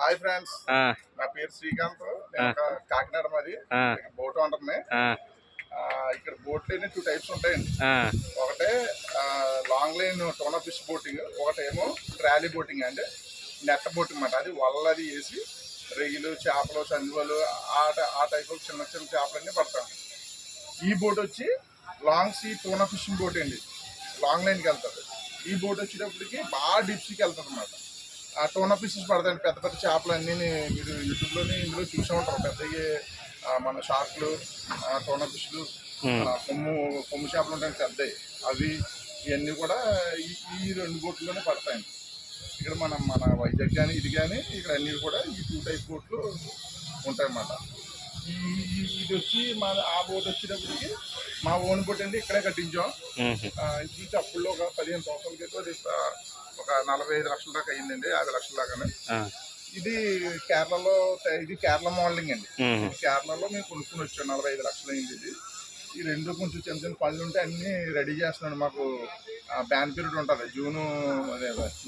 Hi friends, నా పేరు శ్రీకాంత్. నేను కాకినాడ మాది బోట్ ఓనర్ని. ఇక్కడ బోట్లు 2 టైప్స్ ఉంటాయండి. ఒకటే long line tuna fish boating, ఒకటేమో ట్రాలీ బోటింగ్ అండి, నెట్ బోటింగ్ అన్నమాట. అది వల్లది వేసి రొయ్యలు, చేపలు, సందువలు ఆ టైప్ చిన్న చిన్న చేపలన్నీ పడతాం. ఈ బోట్ వచ్చి లాంగ్ సీ టోనా ఫిషింగ్ బోట్ అండి, లాంగ్ లైన్కి వెళ్తుంది. ఈ బోట్ వచ్చేటప్పటికి బాగా డీప్ సీకి వెళ్తుంది అన్నమాట. ఆ టోనా ఫిషెస్ పడతాయండి, పెద్ద పెద్ద చేపలు అన్నీ మీరు యూట్యూబ్లోని ఇందులో చూసే ఉంటారు. పెద్దవి మన షార్క్లు, టోనా ఫిష్లు, కొమ్ము చేపలు ఉంటాయి పెద్దవి, అవి ఇవన్నీ కూడా ఈ 2 బోట్లోనే పడతాయండి. ఇక్కడ మన వైజాగ్ కానీ ఇది కానీ ఇక్కడ అన్నీ కూడా ఈ 2 టైప్ బోట్లు ఉంటాయన్నమాట. ఇది వచ్చి ఆ బోట్ వచ్చేటప్పటికి మా ఓన్ బోట్ అండి, ఇక్కడే కట్టించాం. ఇది అప్పుల్లో ఒక 15 సంవత్సరాల క్రితం ఒక 45 లక్షల దాకా అయ్యిందండి, 50 లక్షల దాకానే. ఇది కేరళలో, ఇది కేరళ మోడలింగ్ అండి. కేరళలో మేము కొనుక్కుని వచ్చాం, 45 లక్షలు అయింది. ఇది ఈ 2 కొంచెం చిన్న చిన్న పనులు ఉంటే అన్నీ రెడీ చేస్తున్నాను. మాకు బ్యాన్ పీరియడ్ ఉంటుంది,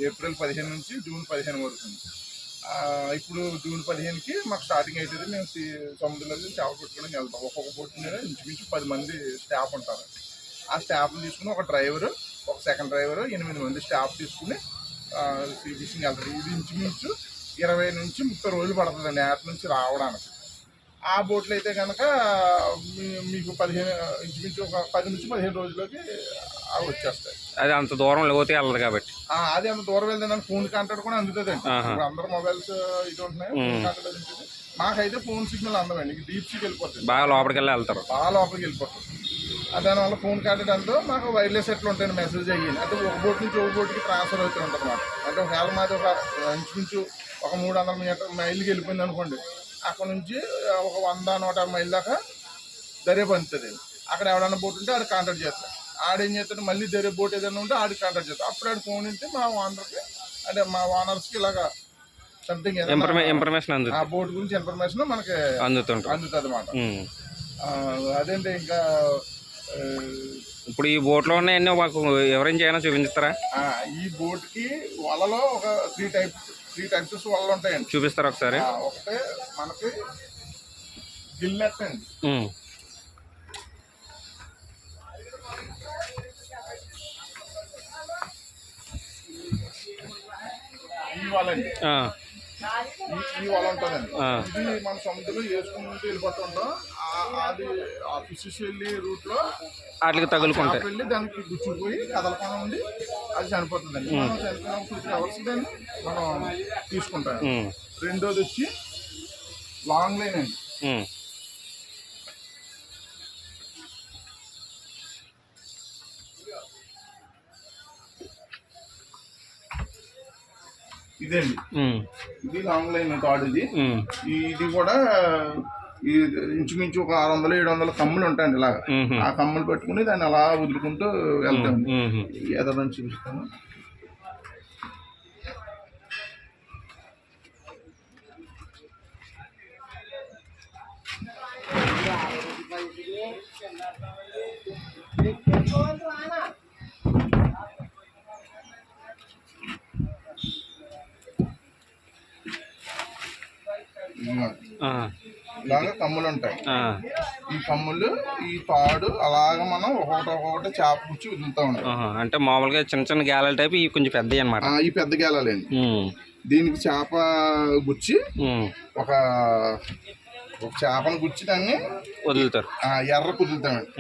ఏప్రిల్ 15 నుంచి జూన్ 15 వరకు. ఇప్పుడు జూన్ 15కి మాకు స్టార్టింగ్ అవుతుంది. మేము సముద్రంలో చేప పెట్టుకోవడానికి వెళ్తాం. ఒక్కొక్క బోట్ మీద ఇంచుమించు 10 మంది స్టాఫ్ ఉంటారు. ఆ స్టాఫ్ని తీసుకుని ఒక డ్రైవరు, ఒక సెకండ్ డ్రైవరు, 8 మంది స్టాఫ్ తీసుకుని సీ ఫిషింగ్ వెళ్తారు. ఇది ఇంచుమించు 20 నుంచి 30 రోజులు పడుతుందండి యాప్ నుంచి రావడానికి. ఆ బోట్లు అయితే కనుక మీకు ఇంచుమించు ఒక 10 నుంచి 15 రోజులకి అవి వచ్చేస్తాయి. అది అంత దూరం లోతే వెళ్ళదు కాబట్టి. అది అంత దూరం వెళ్తుందని ఫోన్ కాంటాక్ట్ కూడా అందుతుందండి. ఇప్పుడు అందరు మొబైల్స్ ఇది ఉంటున్నాయి, ఫోన్ కాంటాక్ట్ అందుతుంది. మాకైతే ఫోన్ సిగ్నల్ అందమండి, డీప్ సీకి వెళ్ళిపోతుంది, బాగా లోపలికి వెళ్తారు, బాగా లోపలికి వెళ్ళిపోతుంది. దానివల్ల ఫోన్ కాంటాక్ట్ అంతా మాకు వైర్లెస్ ఎట్లా ఉంటాయండి, మెసేజ్ అయ్యింది అంటే ఒక బోట్ నుంచి ఒక బోట్కి ట్రాన్స్ఫర్ అవుతూ ఉంటుంది అన్నమాట. అంటే ఒకవేళ మాది ఒక ఇంచుమించు ఒక 300 మైళ్ళకి వెళ్ళిపోయింది అనుకోండి, అక్కడ నుంచి ఒక 100-150 మైళ్ళ దాకా దరే పంచుతుంది. అక్కడ ఎవడన్నా బోట్ ఉంటే ఆడు కాంటాక్ట్ చేస్తాడు. ఆడేం చేస్తాడు, మళ్ళీ దరే బోట్ ఏదైనా ఉంటే ఆడికి కాంటాక్ట్ చేస్తాడు. అప్పుడు ఆడు ఫోన్ ఇస్తే మా ఓనర్కి, అంటే మా ఓనర్స్కి ఇలాగా సంథింగ్ ఇన్ఫర్మేషన్, ఆ బోట్ గురించి ఇన్ఫర్మేషన్ మనకి అందుతుంది అన్నమాట. అదేంటి ఇంకా ఇప్పుడు ఈ బోట్లో ఉన్నాయన్నీ మాకు ఎవరైనా చేయనా చూపిస్తారా? ఈ బోట్కి వలలో ఒక 3 టైప్స్ వలలు ఉంటాయండి, చూపిస్తారా ఒకసారి? ఒకటే మనకి గిల్లెట్ అండి, ఈ వల అండి, ఈ వల ఉంటుందండి. ఇది మన సముద్రంలో వేసుకుంటూ వెళ్ళిపోతుంటాం. అది ఆ ఫిషెస్ వెళ్ళి రూట్లో వాటికి తగులుకుంటాయి, వెళ్ళి దానికి గుచ్చిపోయి కదలకుండా ఉండి అది చనిపోతుందండి. మనం చనిపోయిన 2-3 అవర్స్ దాన్ని మనం తీసుకుంటాం. రెండోది వచ్చి లాంగ్ లైన్ అండి. ఇదండి, ఇది లాంగ్ లైన్ తాడు. ఇది కూడా ఇంచుమించు ఒక 600-700 కమ్ములు ఉంటాయండి ఇలాగా. ఆ కమ్ములు పెట్టుకుని దాన్ని అలా వదులుకుంటూ వెళ్తాం. ఏదైనా చూపిస్తాను. ఇలాగా కమ్ములు ఉంటాయి. ఈ కమ్ములు, ఈ తాడు అలాగ మనం ఒక్కొక్కటి చేప గుచ్చి వదులుతూ ఉంటాం. అంటే మామూలుగా చిన్న చిన్న గేలాల టైప్, ఇవి కొంచెం పెద్దవి అన్నమాట. ఈ పెద్ద గేలాలండి. దీనికి చేప గుచ్చి ఒక చేపను గుచ్చి దాన్ని వదులుతారు, ఎర్ర కుదులుతామండి.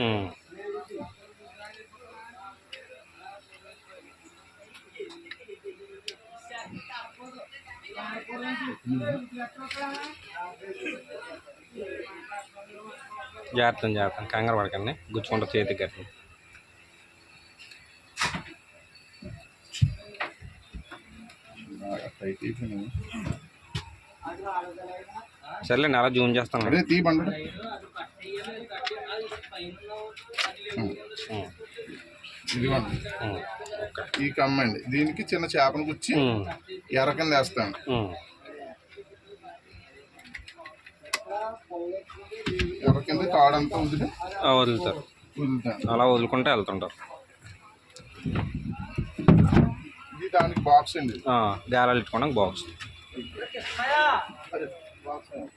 జాగ్రత్త కంగారు పడకండి, గుచ్చుకుంటా చేతికి కట్టండి. సర్లేండి, అలా జూమ్ చేస్తాను. ఈ కమ్మండి, దీనికి చిన్న చేపను గుచ్చి ఎర్ర కింద వేస్తాను. ఎర్ర కింద తాడంతా వదులుతారు, అలా వదులుకుంటే వెళ్తుంటారు. ఇది దానికి బాక్స్ అండి, గాలాలు పెట్టుకోవడానికి బాక్స్. అదే బాక్స్ ఉంది.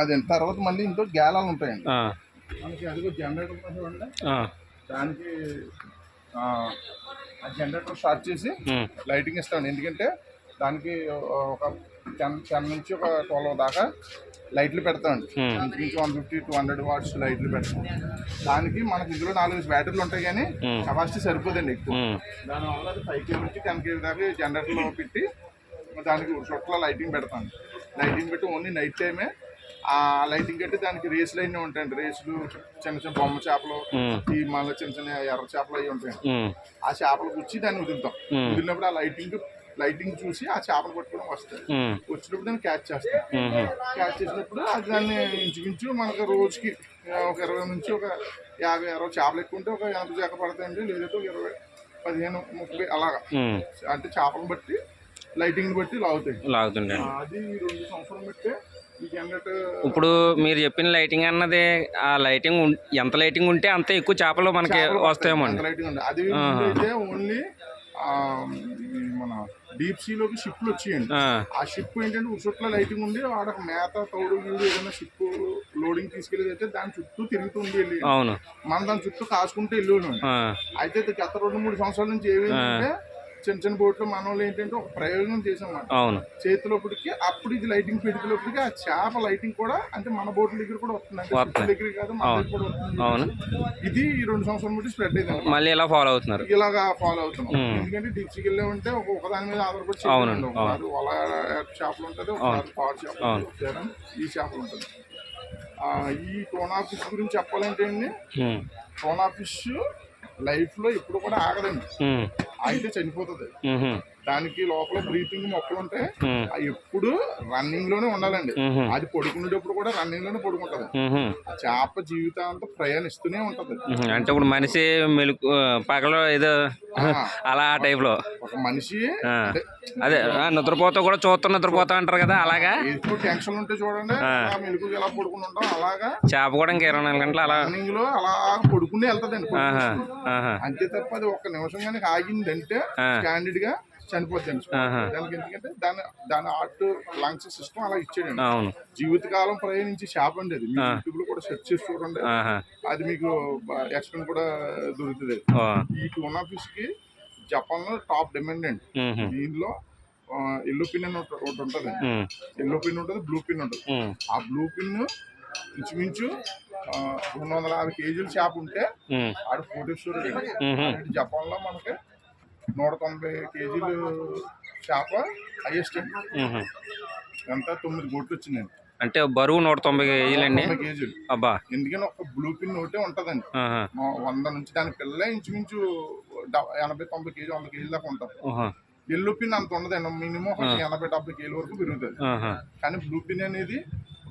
అదే తర్వాత మళ్ళీ ఇంకో గ్యాలాలు ఉంటాయండి మనకి. అదిగో జనరేటర్ చూడండి, దానికి ఆ జనరేటర్ స్టార్ట్ చేసి లైటింగ్ ఇస్తామండి. ఎందుకంటే దానికి ఒక 10 నుంచి ఒక 12 దాకా లైట్లు పెడతామండి. ఇంచుమించు 150 to 200 వాట్స్ లైట్లు పెడతాం. దానికి మనకి ఇందులో 4 బ్యాటరీలు ఉంటాయి, కానీ కెపాసిటీ సరిపోదండి ఎక్కువ. దానివల్ల అది 5 kV నుంచి 10 kV దాకా జనరేటర్లో పెట్టి దానికి చుట్టూ లైటింగ్ పెడతాం. లైటింగ్ పెట్టి ఓన్లీ నైట్ టైమే ఆ లైటింగ్ కట్టి దానికి రేసులు అన్నీ ఉంటాయండి. రేసులు, చిన్న చిన్న బొమ్మ చేపలు, ఈ మళ్ళీ చిన్న చిన్న ఎర్ర చేపలు అవి ఉంటాయండి. ఆ చేపలు గుచ్చి దాన్ని వదులుతాం. వదిలినప్పుడు ఆ లైటింగ్ చూసి ఆ చేపలు పట్టుకోవడం వస్తాయి. వచ్చినప్పుడు దాన్ని క్యాచ్ చేస్తాం. క్యాచ్ చేసినప్పుడు అది దాన్ని ఇంచుమించు మనకు రోజుకి ఒక 20 నుంచి ఒక 50-60 చేపలు ఎక్కువ ఉంటే ఒక 80 చేప పడతాయండి. లేదంటే ఒక 20, 15, 30 అలాగా. అంటే చేపలను బట్టి లైటింగ్ బట్టి లాగుతాయి. అది 2 సంవత్సరాలు బట్టి ఈ జనరేటర్. ఇప్పుడు మీరు చెప్పిన లైటింగ్ అన్నది, ఆ లైటింగ్ ఎంత లైటింగ్ ఉంటే అంత ఎక్కువ చేపలు మనకి వస్తాయేమో అండి. లైటింగ్ ఉంది. అది అయితే ఓన్లీ మన డీప్ సీలోకి షిప్లు వచ్చేయండి. ఆ షిప్ ఏంటంటే ఉసుట్లో లైటింగ్ ఉండి వాడక మేత తౌడు వీడు ఏదైనా షిప్ లోడింగ్ తీసుకెళ్ళేది అయితే దాని చుట్టూ తిరుగుతుంది వెళ్ళి మనం దాని చుట్టూ కాసుకుంటూ వెళ్ళి. అయితే గత 2-3 సంవత్సరాల నుంచి ఏమైందంటే చిన్న చిన్న బోట్లు మన వాళ్ళు ఏంటంటే ఒక ప్రయోజనం చేసామన్నమాట. చేతిలోపటికి అప్పుడు ఇది లైటింగ్ పెడితేలోపటికి ఆ చేప లైటింగ్ కూడా అంటే మన బోట్ల దగ్గర కూడా వస్తుంది. అంటే దగ్గర కాదు, మన దగ్గర కూడా వస్తుంది. ఇది ఈ 2 సంవత్సరాల బట్టి స్ప్రెడ్ అయింది. మళ్ళీ ఇలా ఫాలో అవుతున్నారు. ఇలాగా ఫాలో అవుతున్నాం. ఎందుకంటే డిప్సీకి వెళ్ళామంటే ఒకదాని మీద ఆధారపడి చేయలేదు. ఒకసారి వల చేపలు ఉంటుంది, ఒకసారి పాడు చేపలు, ఈ చేపలు ఉంటుంది. ఈ టోనా ఫిష్ గురించి చెప్పాలంటే అండి, టోనా ఫిష్ లైఫ్ లో ఎప్పుడు కూడా ఆగదండి. అయితే చనిపోతుంది. దానికి లోపల బ్రీతింగ్ మొక్కలు ఉంటాయి. అవి ఎప్పుడు రన్నింగ్ లోనే ఉండాలండి. అది పడుకునేటప్పుడు కూడా రన్నింగ్ లోనే పడుకుంటది. చేప జీవితాంతం ప్రయాణిస్తూనే ఉంటది. అంటే ఇప్పుడు మనిషి మెలుకు పగలు ఏదో అలా ఆ టైప్ లో ఒక మనిషి అదే నిద్రపోతా కూడా చూస్తా నిద్రపోతా అంటారు కదా, అలాగా ఎక్కువ టెన్షన్ ఉంటే చూడండి మెలుకు ఎలా పడుకుని ఉంటాం, అలాగా చేప కూడా ఇంకా 24 గంటలు అలా రన్నింగ్ లో అలా పడుకునే వెళ్తదండి. అంతే తప్ప అది ఒక్క నిమిషం కానీ ఆగిందంటే స్టాండర్డ్ గా చనిపోతుంది. దానికి ఎందుకంటే దాని హార్ట్ లంగ్స్ సిస్టమ్ అలా ఇచ్చాడండి. జీవితకాలం ప్రయాణించి చేప అండి. అది మీరు యూట్యూబ్ లో కూడా సెర్చ్ చేసి చూడండి, అది మీకు ఎక్స్ప్లెయిన్ కూడా దొరుకుతుంది. ఈ టూనా ఫిష్ కి జపాన్ లో టాప్ డిమాండ్ అండి. దీనిలో ఎల్లో పిన్ అని ఒకటి ఉంటుంది. ఎల్లో పిన్ ఉంటుంది, బ్లూ పిన్ ఉంటుంది. ఆ బ్లూ పిన్ ఇంచుమించు 250 కేజీలు చేప ఉంటే ఆడు కోటేశ్వరుడు. జపాన్ లో మనకి 190 కేజీలు చేప హైయెస్ట్ అండి. ఎంత 9 కోట్లు వచ్చిందండి. అంటే బరువు 190 కేజీలండి. 90 కేజీలు. అబ్బా. ఎందుకని ఒక బ్లూ పిన్ ఒకటే ఉంటదండి. 100 నుంచి దాని పిల్లలే ఇంచుమించు 80-90 కేజీ 100 కేజీల దాకా ఉంటుంది. ఎల్లో పిన్ అంత ఉండదండి. మినిమం 80-70 కేజీల వరకు పెరుగుతుంది. కానీ బ్లూ పిన్ అనేది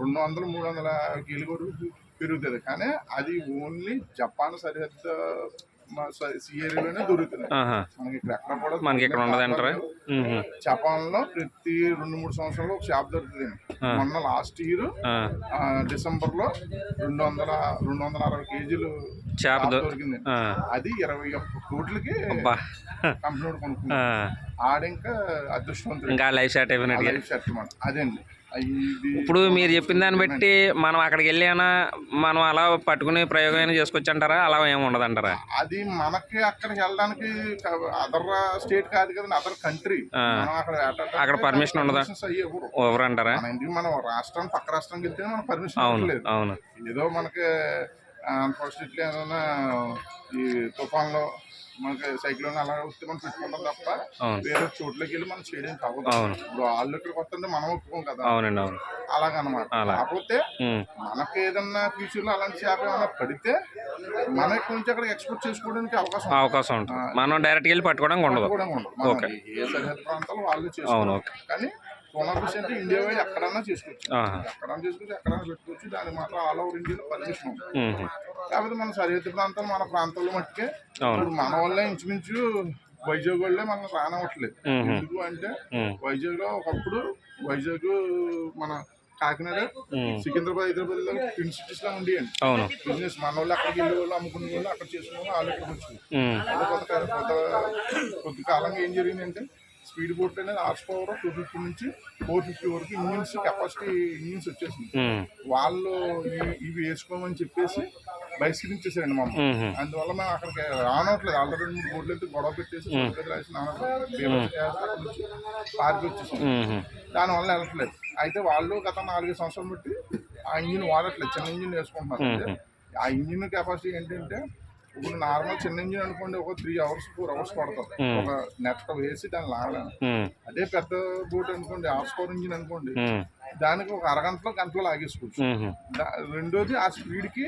200-300 కేజీల వరకు పెరుగుతుంది. కానీ అది ఓన్లీ జపాన్ సరిహద్దు ఏరియాలోనే దొరుకుతుంది. మనకి ఇక్కడ ఎక్కడ కూడా మనకి ఇక్కడ ఉండదంటారా? జపాన్ లో ప్రతి 2-3 సంవత్సరాలు ఒక షాప్ దొరుకుతుంది. మొన్న లాస్ట్ ఇయర్ డిసెంబర్ లో 260 కేజీలు చేప దొరికింది. అది 21 కోట్లకి కంపెనీ కొనుక్కుంది. ఆడింకా అదృష్టవంతుడు, ఇంకా లైఫ్ సెట్ అయిపోయినట్టు. అదేండి. ఇప్పుడు మీరు చెప్పిన దాన్ని బట్టి మనం అక్కడికి వెళ్ళానా మనం అలా పట్టుకునే ప్రయోగం చేసుకోవచ్చు అంటారా? అలా ఏమి ఉండదు అంటారా? అది మనకి అక్కడికి వెళ్ళడానికి అదర్ స్టేట్ కాదు కదండి, అదర్ కంట్రీ. అక్కడ పర్మిషన్ ఉండదా? ఎవరు అంటారా? మనం రాష్ట్రం పక్క రాష్ట్రానికి వెళ్తే మనకు పర్మిషన్ లేదు. అవును. ఏదో మనకి అన్ఫార్చునేట్లీ ఏదైనా ఈ తుఫాన్లో మనకి సైక్లోన్ అలా వస్తే మనం పెట్టుకుంటాం తప్ప వేరే చోట్లకి వెళ్ళి మనం చేయడానికి అవ్వదు. ఇప్పుడు వాళ్ళు ఇక్కడికి వస్తుంటే మనం ఒప్పుకోం కదా. అవునండి, అవును. అలాగనమాట. కాకపోతే మనకి ఏదన్నా ఫ్యూచర్ లో అలాంటి చేప ఏమైనా పడితే మన ఇక్కడ నుంచి అక్కడ ఎక్స్పోర్ట్ చేసుకోవడానికి అవకాశం ఉంటుంది. మనం డైరెక్ట్ వెళ్ళి పట్టుకోవడానికి ఉండదు. ఏ సరిహద్దు ప్రాంతాలు వాళ్ళు చేసుకోవాలి. కానీ టోనా ఫిష్ అంటే ఇండియా వైడ్ ఎక్కడన్నా చేసుకోవచ్చు. ఎక్కడన్నా పెట్టుకోవచ్చు. దాని మాత్రం ఆల్ ఓవర్ ఇండియాలో పర్మిషన్ ఉంది. కాకపోతే మన సరిహద్దు ప్రాంతాలు మన ప్రాంతాల్లో మట్టుకే ఇప్పుడు మన వల్లే ఇంచుమించు వైజాగ్ వాళ్ళే మనం రానవట్లేదు. ఎందుకు అంటే వైజాగ్ లో ఒకప్పుడు వైజాగ్ మన కాకినాడ, సికింద్రాబాద్, హైదరాబాద్ లో ట్విన్ సిటీస్ లో ఉండేయండి. అవును. బిజినెస్ మన వాళ్ళు అక్కడికి వెళ్ళే వాళ్ళు, అమ్ముకునే వాళ్ళు, అక్కడ చేసుకునే వాళ్ళు, వాళ్ళు ఇక్కడికి వచ్చి కొద్ది కాలంగా ఏం జరిగిందంటే స్పీడ్ బోట్ అనేది హార్స్ పవర్ 250 నుంచి 450 వరకు ఇంజిన్స్ కెపాసిటీ ఇంజిన్స్ వచ్చేసింది. వాళ్ళు ఇవి వేసుకోమని చెప్పేసి బహిష్కరించేసారండి మమ్మల్ని. అందువల్ల మేము అక్కడికి రానట్లేదు. ఆల్రెడీ 2-3 బోట్లు అయితే గొడవ పెట్టేసి రాసి పార్క్ వచ్చేసాం. దానివల్ల వెళ్ళట్లేదు. అయితే వాళ్ళు గత 4-5 సంవత్సరాలు బట్టి ఆ ఇంజిన్ వాడట్లేదు, చిన్న ఇంజిన్ వేసుకుంటున్నారు. ఆ ఇంజిన్ కెపాసిటీ ఏంటంటే ఇప్పుడు నార్మల్ చిన్న ఇంజిన్ అనుకోండి ఒక 3 hours 4 hours పడుతుంది ఒక నెట్ వేసి దాన్ని లాగడానికి. అదే పెద్ద బోట్ అనుకోండి, హార్స్ పవర్ ఇంజిన్ అనుకోండి, దానికి ఒక గంటలో లాగేసుకోవచ్చు. రెండోది ఆ స్పీడ్ కి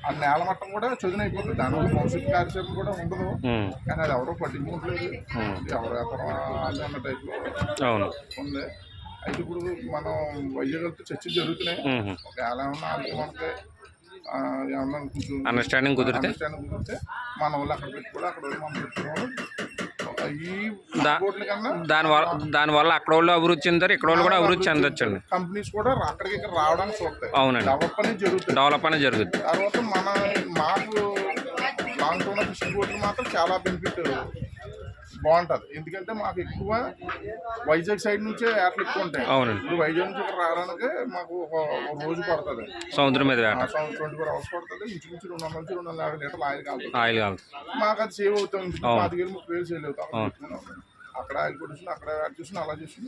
ఆ నేల మట్టం కూడా చదునైపోతుంది. దానివల్ల భవిష్యత్తు కార్యక్రమం కూడా ఉండదు. కానీ అది ఎవరో పట్టించుకోవట్లేదు, ఎవరు అన్న టైప్ లో ఉంది. అయితే ఇప్పుడు మనం వైద్యులతో చర్చలు జరుగుతున్నాయి. ఒకవేళ ఏమన్నా మనకి ఏమన్నా కొంచెం అండర్స్టాండింగ్ కుదిరితే మన వాళ్ళు అక్కడ పెట్టుకోవడం, అక్కడ వాళ్ళు మనం పెట్టుకోవడం. దానివల్ల అక్కడ వాళ్ళు అభివృద్ధి చెందారు, ఇక్కడ వాళ్ళు కూడా అభివృద్ధి చెందొచ్చండి. కంపెనీస్ కూడా అక్కడికి ఇక్కడ రావడానికి చూస్తాయి. అవునండి, డెవలప్ అనేది జరుగుతుంది. తర్వాత మాకు లాంగ్ టర్మ్ ఫిషింగ్ బోట్లు మాత్రం చాలా బెనిఫిట్ బాగుంటుంది. ఎందుకంటే మాకు ఎక్కువ వైజాగ్ సైడ్ నుంచే ఏటలు ఎక్కువ ఉంటాయి. అవునండి. ఇప్పుడు వైజాగ్ నుంచి ఇక్కడ రావడానికి మాకు ఒక రోజు పడుతుంది. సముద్రం మీద 24 hours పడుతుంది. ఇంచుమించు 200 నుంచి 250 లీటర్లు ఆయిల్ కావాలి. మాకు అది సేవ్ అవుతాం. 25,000-30,000 సేవ్ అవుతాం. అక్కడ ఆయిల్ కొడుతుంది, అక్కడ యాడ్ చేసిన అలా చేసి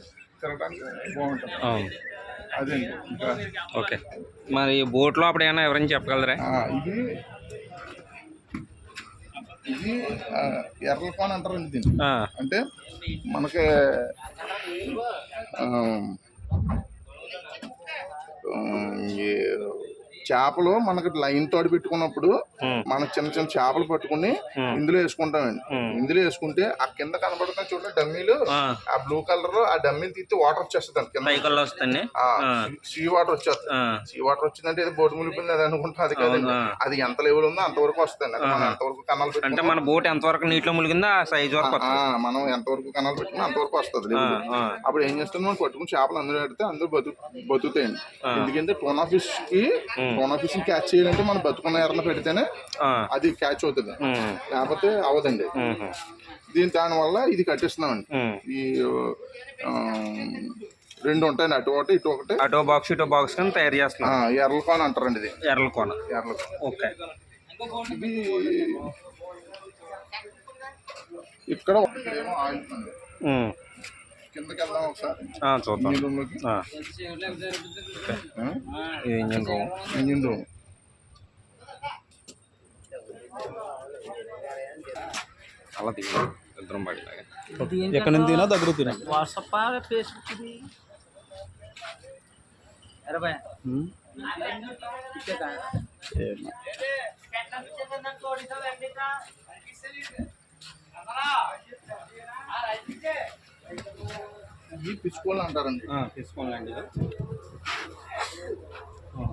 తిరగడానికి బాగుంటుంది. అదే ఇంకా ఓకే. మరి బోట్లో అప్పుడు ఏమైనా ఎవరైనా చెప్పగలరా? ఇది ఎర్రలపాన్ అంటారండి దీన్ని. అంటే మనకి చేపలు మనకి లైన్ తోడు పెట్టుకున్నప్పుడు మనం చిన్న చిన్న చేపలు పట్టుకుని ఇందులో వేసుకుంటామండి. ఇందులో వేసుకుంటే ఆ కింద కనబడుతున్న చూడండి డమ్మీలు, ఆ బ్లూ కలర్ ఆ డమ్మీలు తీస్తే వాటర్ వచ్చేస్తుంది కింద, సీ వాటర్ వచ్చేస్తుంది. సీ వాటర్ వచ్చిందంటే ఇది బోటు మునిపోయింది అది అనుకుంటాం. అది కాదండి, అది ఎంత లెవెల్ ఉందో అంతవరకు వస్తుంది. మనం ఎంతవరకు కన్నాలు పెట్టుకుంటే మన బోట్ ఎంతవరకు నీటిలో మునిగిందో ఆ సైజ్ వరకు మనం ఎంతవరకు కన్నాలు పెట్టుకున్నా అంతవరకు వస్తుంది. అప్పుడు ఏం చేస్తాం, మనం పట్టుకుని చేపలు అందులో పెడితే అందులో బతుకుతాయండి. ఎందుకంటే టోనా ఫిష్ క్యాచ్ చేయాలంటే మనం బతుకున్న ఎర్రన పెడితేనే అది క్యాచ్ అవుతుంది, లేకపోతే అవదండి. దానివల్ల ఇది కట్టిస్తున్నామండి. ఈ 2 ఉంటాయండి, అటు ఒకటి ఇటు ఒకటి, అటో బాక్స్ కింద తయారు చేస్తున్నాం. ఎర్రలకోన అంటారండి ఇది. ఎర్రలకోన. ఓకే. ఇది ఇక్కడ ఆయిల్ కిందకి వెళ్దాం ఒకసారి చూద్దాం. ఇంజిన్ రూమ్ అలా దిగు ఇద్దరం పడిలాగా. ఎక్కడ నుంచి తినా దగ్గర తినా వాట్సాప్ ఫేస్బుక్ ఇది పిచ్చుకోళ్ళు అంటారండి. తీసుకోండి.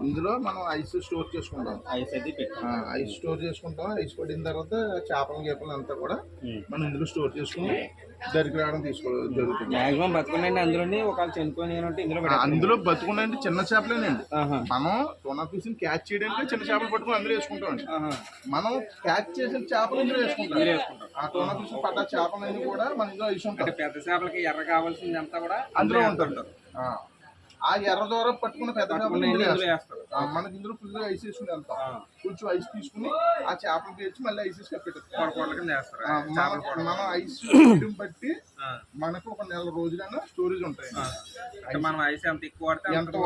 ఇందులో మనం ఐస్ స్టోర్ చేసుకుంటాం. ఐస్ స్టోర్ చేసుకుంటాం. ఐస్ పడిన తర్వాత చేపలు అంతా కూడా మనం ఇందులో స్టోర్ చేసుకుని దగ్గరికి రావడం తీసుకోవడం జరుగుతుంది. మాక్సిమం బతుకున్నాయండి అందులోని. ఒకవేళ చనిపోయిన అందులో బతుకున్నాయండి చిన్న చేపలేనండి. మనం టోనా ఫిష్ క్యాచ్ చేయడానికి చిన్న చేపలు పట్టుకుని అందులో వేసుకుంటామండి. మనం క్యాచ్ చేసిన చేపలు ఇందులో వేసుకుంటాం. ఆ టోనా ఫిష్ పడ్డ చేపలన్నీ కూడా మన ఇందులో ఐస్ ఉంటాయి. పెద్ద చేపలకి ఎర్ర కావాల్సింది అంతా కూడా అందులో ఉంటుంటారు. ఆ ఎర్ర ద్వారా పట్టుకున్న పెద్ద చేపలు మనకి ఇందులో ఫుల్ ఐస్ వేసుకుని వెళ్తాం. కొంచెం ఐస్ తీసుకుని ఆ చేపలు తెచ్చి మళ్ళీ ఐస్ వేసి కప్పెట్టాం. మనం ఐస్ బట్టి మనకు ఒక 1 నెల రోజులైనా స్టోరేజ్ ఉంటాయి. మనం ఐస్ ఎంత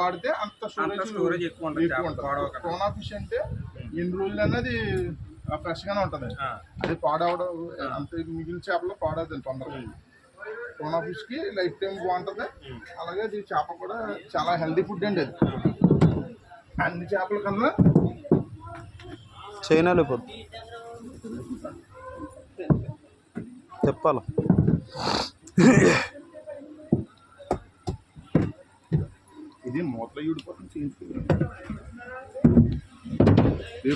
వాడితే అంత స్టోరేజ్ ఎక్కువ ఉంటుంది. టోనా ఫిష్ అంటే ఎన్ని రోజులు అన్నది ఫ్రెష్ గానే ఉంటది. అది పాడవడం అంత మిగిలిన చేపలు పాడవుతుంది తొందరగా. టోనా ఫిష్ కి లైఫ్ టైం బాగుంటుంది. అలాగే అది చేప కూడా చాలా హెల్దీ ఫుడ్ అండి. అది అన్ని చేపల కన్నా చైనా లేకపోతే చెప్పాలా. ఇది మూతలో యూడిపోతుంది చేయించుకుంటారు.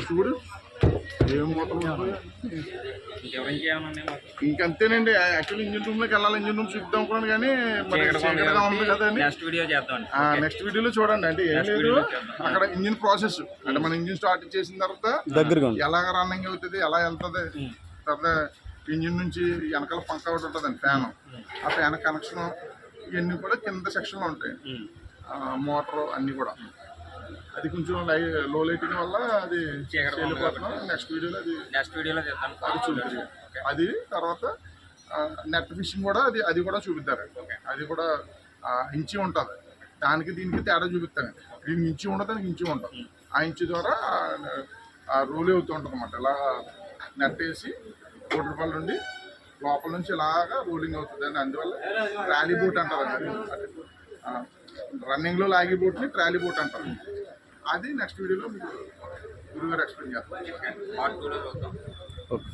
చూడు ఏం మూతలు ఉంటాయి. ఇంకేమైనా ఉన్నాయి మాకు? ఇంకంతేనండి. యాక్చువల్లీ ఇంజిన్ రూమ్ లోకి వెళ్ళాలి, ఇంజిన్ రూమ్ చూద్దాం అనుకున్నాను కానీ మరి చీకటిగా ఉంది కదా అని నెక్స్ట్ వీడియో చేద్దాం. నెక్స్ట్ వీడియోలో చూడండి. అంటే ఏం లేదు, అక్కడ ఇంజిన్ ప్రాసెస్ అంటే మన ఇంజిన్ స్టార్ట్ చేసిన తర్వాత దగ్గరగా ఉంది. ఎలాగ రన్నింగ్ అవుతుంది, ఎలా వెళ్తుంది, తర్వాత ఇంజిన్ నుంచి వెనకాల పంక ఒకటి ఉంటుందండి ఫ్యాన్, ఆ ఫ్యాన్ కనెక్షన్ ఇవన్నీ కూడా కింద సెక్షన్లో ఉంటాయి. మోటార్ అన్నీ కూడా అది కొంచెం లో లైటింగ్ వల్ల అది వెళ్ళిపోతున్నాం. నెక్స్ట్ వీడియోలో అది చూపించారు. అది తర్వాత నెట్ ఫిషింగ్ కూడా అది కూడా చూపిస్తారు. అది కూడా ఇంచి ఉంటుంది. దానికి దీనికి తేడా చూపిస్తాను. దీనికి ఇంచి ఉండదు, దానికి ఇంచి ఉంటుంది. ఆ ఇంచి ద్వారా రోల్ అవుతూ ఉంటుంది అన్నమాట. ఇలా నెట్ వేసి రూపాయల నుండి లోపల నుంచి ఇలాగా రోలింగ్ అవుతుంది అండి. అందువల్ల ట్రాలీ బోట్ అంటారు. రన్నింగ్లో లాగే బోట్ని ట్రాలీ బోట్ అంటారు. అది నెక్స్ట్ వీడియోలో మీకు గురుగారు ఎక్స్ప్లెయిన్ చేస్తారు. ఓకే.